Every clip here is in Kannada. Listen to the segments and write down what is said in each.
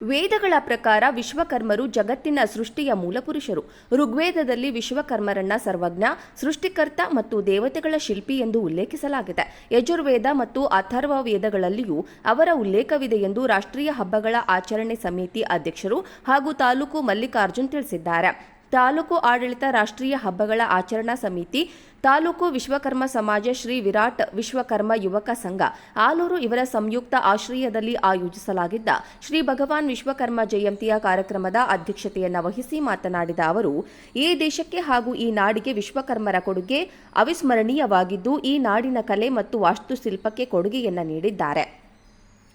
ವೇದಗಳ ಪ್ರಕಾರ ವಿಶ್ವಕರ್ಮರು ಜಗತ್ತಿನ ಸೃಷ್ಟಿಯ ಮೂಲಪುರುಷರು. ಋಗ್ವೇದದಲ್ಲಿ ವಿಶ್ವಕರ್ಮರನ್ನ ಸರ್ವಜ್ಞ, ಸೃಷ್ಟಿಕರ್ತ ಮತ್ತು ದೇವತೆಗಳ ಶಿಲ್ಪಿ ಎಂದು ಉಲ್ಲೇಖಿಸಲಾಗಿದೆ. ಯಜುರ್ವೇದ ಮತ್ತು ಅಥರ್ವ ವೇದಗಳಲ್ಲಿಯೂ ಅವರ ಉಲ್ಲೇಖವಿದೆ ಎಂದು ರಾಷ್ಟ್ರೀಯ ಹಬ್ಬಗಳ ಆಚರಣೆ ಸಮಿತಿ ಅಧ್ಯಕ್ಷರು ಹಾಗೂ ತಾಲೂಕು ಮಲ್ಲಿಕಾರ್ಜುನ್ ತಿಳಿಸಿದ್ದಾರೆ. ತಾಲೂಕು ಆಡಳಿತ, ರಾಷ್ಟ್ರೀಯ ಹಬ್ಬಗಳ ಆಚರಣಾ ಸಮಿತಿ, ತಾಲೂಕು ವಿಶ್ವಕರ್ಮ ಸಮಾಜ, ಶ್ರೀ ವಿರಾಟ್ ವಿಶ್ವಕರ್ಮ ಯುವಕ ಸಂಘ ಆಲೂರು ಇವರ ಸಂಯುಕ್ತ ಆಶ್ರಯದಲ್ಲಿ ಆಯೋಜಿಸಲಾಗಿದ್ದ ಶ್ರೀ ಭಗವಾನ್ ವಿಶ್ವಕರ್ಮ ಜಯಂತಿಯ ಕಾರ್ಯಕ್ರಮದ ಅಧ್ಯಕ್ಷತೆಯನ್ನು ವಹಿಸಿ ಮಾತನಾಡಿದ ಅವರು, ಈ ದೇಶಕ್ಕೆ ಹಾಗೂ ಈ ನಾಡಿಗೆ ವಿಶ್ವಕರ್ಮರ ಕೊಡುಗೆ ಅವಿಸ್ಮರಣೀಯವಾಗಿದ್ದು, ಈ ನಾಡಿನ ಕಲೆ ಮತ್ತು ವಾಸ್ತುಶಿಲ್ಪಕ್ಕೆ ಕೊಡುಗೆಯನ್ನು ನೀಡಿದ್ದಾರೆ.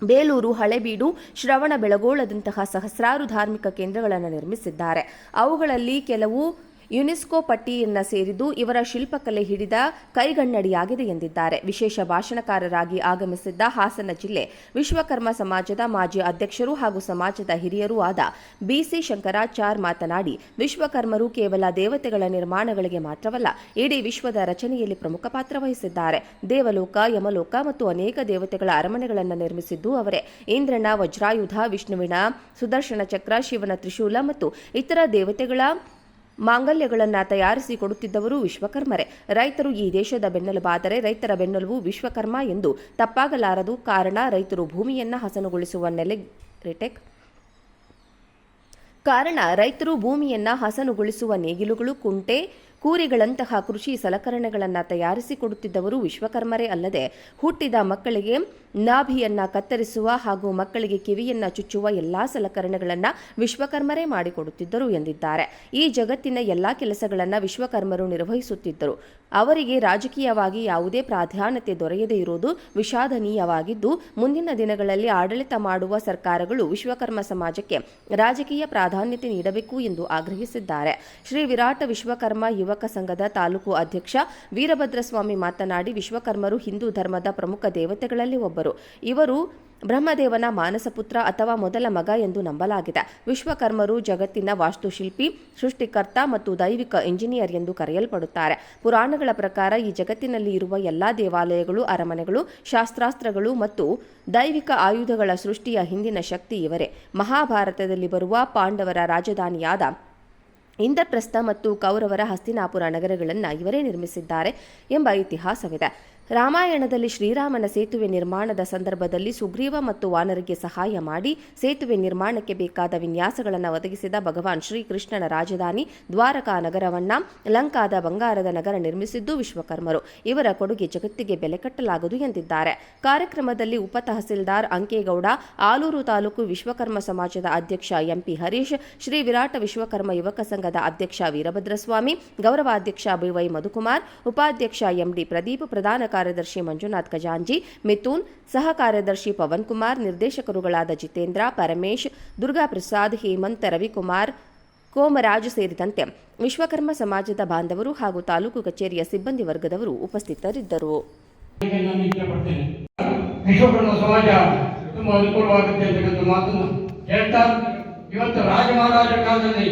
ಬೇಲೂರು, ಹಳೆಬೀಡು, ಶ್ರವಣಬೆಳಗೊಳದಂತಹ ಸಹಸ್ರಾರು ಧಾರ್ಮಿಕ ಕೇಂದ್ರಗಳನ್ನು ನಿರ್ಮಿಸಿದ್ದಾರೆ. ಅವುಗಳಲ್ಲಿ ಕೆಲವು ಯುನೆಸ್ಕೋ ಪಟ್ಟಿಯನ್ನು ಸೇರಿದ್ದು ಇವರ ಶಿಲ್ಪಕಲೆ ಹಿಡಿದ ಕೈಗನ್ನಡಿಯಾಗಿದೆ ಎಂದಿದ್ದಾರೆ. ವಿಶೇಷ ಭಾಷಣಕಾರರಾಗಿ ಆಗಮಿಸಿದ್ದ ಹಾಸನ ಜಿಲ್ಲೆ ವಿಶ್ವಕರ್ಮ ಸಮಾಜದ ಮಾಜಿ ಅಧ್ಯಕ್ಷರು ಹಾಗೂ ಸಮಾಜದ ಹಿರಿಯರೂ ಆದ ಬಿಸಿ ಶಂಕರಾಚಾರ್ ಮಾತನಾಡಿ, ವಿಶ್ವಕರ್ಮರು ಕೇವಲ ದೇವತೆಗಳ ನಿರ್ಮಾಣಗಳಿಗೆ ಮಾತ್ರವಲ್ಲ, ಇಡೀ ವಿಶ್ವದ ರಚನೆಯಲ್ಲಿ ಪ್ರಮುಖ ಪಾತ್ರ ವಹಿಸಿದ್ದಾರೆ. ದೇವಲೋಕ, ಯಮಲೋಕ ಮತ್ತು ಅನೇಕ ದೇವತೆಗಳ ಅರಮನೆಗಳನ್ನು ನಿರ್ಮಿಸಿದ್ದು ಅವರೇ. ಇಂದ್ರನ ವಜ್ರಾಯುಧ, ವಿಷ್ಣುವಿನ ಸುದರ್ಶನ ಚಕ್ರ, ಶಿವನ ತ್ರಿಶೂಲ ಮತ್ತು ಇತರ ದೇವತೆಗಳ ಮಾಂಗಲ್ಯಗಳನ್ನು ತಯಾರಿಸಿ ಕೊಡುತ್ತಿದ್ದವರು ವಿಶ್ವಕರ್ಮರೇ. ರೈತರು ಈ ದೇಶದ ಬೆನ್ನೆಲುಬಾದರೆ ರೈತರ ಬೆನ್ನೆಲುಬು ವಿಶ್ವಕರ್ಮ ಎಂದು ತಪ್ಪಾಗಲಾರದು. ಕಾರಣ, ರೈತರು ಭೂಮಿಯನ್ನು ಹಸನುಗೊಳಿಸುವ ನೇಗಿಲುಗಳು, ಕುಂಟೆ, ಕೂರಿಗಳಂತಹ ಕೃಷಿ ಸಲಕರಣೆಗಳನ್ನು ತಯಾರಿಸಿಕೊಡುತ್ತಿದ್ದವರು ವಿಶ್ವಕರ್ಮರೇ ಅಲ್ಲದೆ, ಹುಟ್ಟಿದ ಮಕ್ಕಳಿಗೆ ನಾಭಿಯನ್ನ ಕತ್ತರಿಸುವ ಹಾಗೂ ಮಕ್ಕಳಿಗೆ ಕಿವಿಯನ್ನ ಚುಚ್ಚುವ ಎಲ್ಲಾ ಸಲಕರಣೆಗಳನ್ನು ವಿಶ್ವಕರ್ಮರೇ ಮಾಡಿಕೊಡುತ್ತಿದ್ದರು ಎಂದಿದ್ದಾರೆ. ಈ ಜಗತ್ತಿನ ಎಲ್ಲಾ ಕೆಲಸಗಳನ್ನು ವಿಶ್ವಕರ್ಮರು ನಿರ್ವಹಿಸುತ್ತಿದ್ದರು. ಅವರಿಗೆ ರಾಜಕೀಯವಾಗಿ ಯಾವುದೇ ಪ್ರಾಧಾನ್ಯತೆ ದೊರೆಯದೇ ಇರುವುದು ವಿಷಾದನೀಯವಾಗಿದ್ದು, ಮುಂದಿನ ದಿನಗಳಲ್ಲಿ ಆಡಳಿತ ಮಾಡುವ ಸರ್ಕಾರಗಳು ವಿಶ್ವಕರ್ಮ ಸಮಾಜಕ್ಕೆ ರಾಜಕೀಯ ಪ್ರಾಧಾನ್ಯತೆ ನೀಡಬೇಕು ಎಂದು ಆಗ್ರಹಿಸಿದ್ದಾರೆ. ಶ್ರೀ ವಿರಾಟ್ ವಿಶ್ವಕರ್ಮ ಯುವಕ ಸಂಘದ ತಾಲೂಕು ಅಧ್ಯಕ್ಷ ವೀರಭದ್ರಸ್ವಾಮಿ ಮಾತನಾಡಿ, ವಿಶ್ವಕರ್ಮರು ಹಿಂದೂ ಧರ್ಮದ ಪ್ರಮುಖ ದೇವತೆಗಳಲ್ಲಿ ಒಬ್ಬರು. ಇವರು ಬ್ರಹ್ಮದೇವನ ಮಾನಸಪುತ್ರ ಅಥವಾ ಮೊದಲ ಮಗ ಎಂದು ನಂಬಲಾಗಿದೆ. ವಿಶ್ವಕರ್ಮರು ಜಗತ್ತಿನ ವಾಸ್ತುಶಿಲ್ಪಿ, ಸೃಷ್ಟಿಕರ್ತ ಮತ್ತು ದೈವಿಕ ಇಂಜಿನಿಯರ್ ಎಂದು ಕರೆಯಲ್ಪಡುತ್ತಾರೆ. ಪುರಾಣಗಳ ಪ್ರಕಾರ ಈ ಜಗತ್ತಿನಲ್ಲಿ ಇರುವ ಎಲ್ಲಾ ದೇವಾಲಯಗಳು, ಅರಮನೆಗಳು, ಶಾಸ್ತ್ರಾಸ್ತ್ರಗಳು ಮತ್ತು ದೈವಿಕ ಆಯುಧಗಳ ಸೃಷ್ಟಿಯ ಹಿಂದಿನ ಶಕ್ತಿ ಇವರೇ. ಮಹಾಭಾರತದಲ್ಲಿ ಬರುವ ಪಾಂಡವರ ರಾಜಧಾನಿಯಾದ ಇಂದ್ರಪ್ರಸ್ಥ ಮತ್ತು ಕೌರವರ ಹಸ್ತಿನಾಪುರ ನಗರಗಳನ್ನು ಇವರೇ ನಿರ್ಮಿಸಿದ್ದಾರೆ ಎಂಬ ಇತಿಹಾಸವಿದೆ. ರಾಮಾಯಣದಲ್ಲಿ ಶ್ರೀರಾಮನ ಸೇತುವೆ ನಿರ್ಮಾಣದ ಸಂದರ್ಭದಲ್ಲಿ ಸುಗ್ರೀವ ಮತ್ತು ವಾನರಿಗೆ ಸಹಾಯ ಮಾಡಿ ಸೇತುವೆ ನಿರ್ಮಾಣಕ್ಕೆ ಬೇಕಾದ ವಿನ್ಯಾಸಗಳನ್ನು ಒದಗಿಸಿದ ಭಗವಾನ್ ಶ್ರೀಕೃಷ್ಣನ ರಾಜಧಾನಿ ದ್ವಾರಕಾ ನಗರವನ್ನ ಲಂಕಾದ ಬಂಗಾರದ ನಗರ ನಿರ್ಮಿಸಿದ್ದು ವಿಶ್ವಕರ್ಮರು. ಇವರ ಕೊಡುಗೆ ಜಗತ್ತಿಗೆ ಬೆಲೆ ಕಟ್ಟಲಾಗದು ಎಂದಿದ್ದಾರೆ. ಕಾರ್ಯಕ್ರಮದಲ್ಲಿ ಉಪ ತಹಸೀಲ್ದಾರ್ ಅಂಕೇಗೌಡ, ಆಲೂರು ತಾಲೂಕು ವಿಶ್ವಕರ್ಮ ಸಮಾಜದ ಅಧ್ಯಕ್ಷ ಎಂಪಿ ಹರೀಶ್, ಶ್ರೀ ವಿರಾಟ ವಿಶ್ವಕರ್ಮ ಯುವಕ ಸಂಘದ ಅಧ್ಯಕ್ಷ ವೀರಭದ್ರಸ್ವಾಮಿ, ಗೌರವಾಧ್ಯಕ್ಷ ಬಿವೈ ಮಧುಕುಮಾರ್, ಉಪಾಧ್ಯಕ್ಷ ಎಂಡಿ ಪ್ರದೀಪ್, ಪ್ರಧಾನ ಕಾರ್ಯದರ್ಶಿ ಮಂಜುನಾಥ್ ಖಜಾಂಜಿ, ಮಿಥುನ್, ಸಹ ಕಾರ್ಯದರ್ಶಿ ಪವನ್ ಕುಮಾರ್, ನಿರ್ದೇಶಕರುಗಳಾದ ಜಿತೇಂದ್ರ, ಪರಮೇಶ್, ದುರ್ಗಾಪ್ರಸಾದ್, ಹೇಮಂತ್, ರವಿಕುಮಾರ್, ಕೋಮರಾಜ್ ಸೇರಿದಂತೆ ವಿಶ್ವಕರ್ಮ ಸಮಾಜದ ಬಾಂಧವರು ಹಾಗೂ ತಾಲೂಕು ಕಚೇರಿಯ ಸಿಬ್ಬಂದಿ ವರ್ಗದವರು ಉಪಸ್ಥಿತರಿದ್ದರು. ವಿಶ್ವಕರ್ಮ ಸಮಾಜ ತುಂಬಾ ಅನುಕೂಲವಾಗುತ್ತೆ ಅಂತ ಮಾತನ್ನು ಹೇಳ್ತಾ, ಇವತ್ತು ರಾಜ ಮಹಾರಾಜರ ಕಾಲದಲ್ಲಿ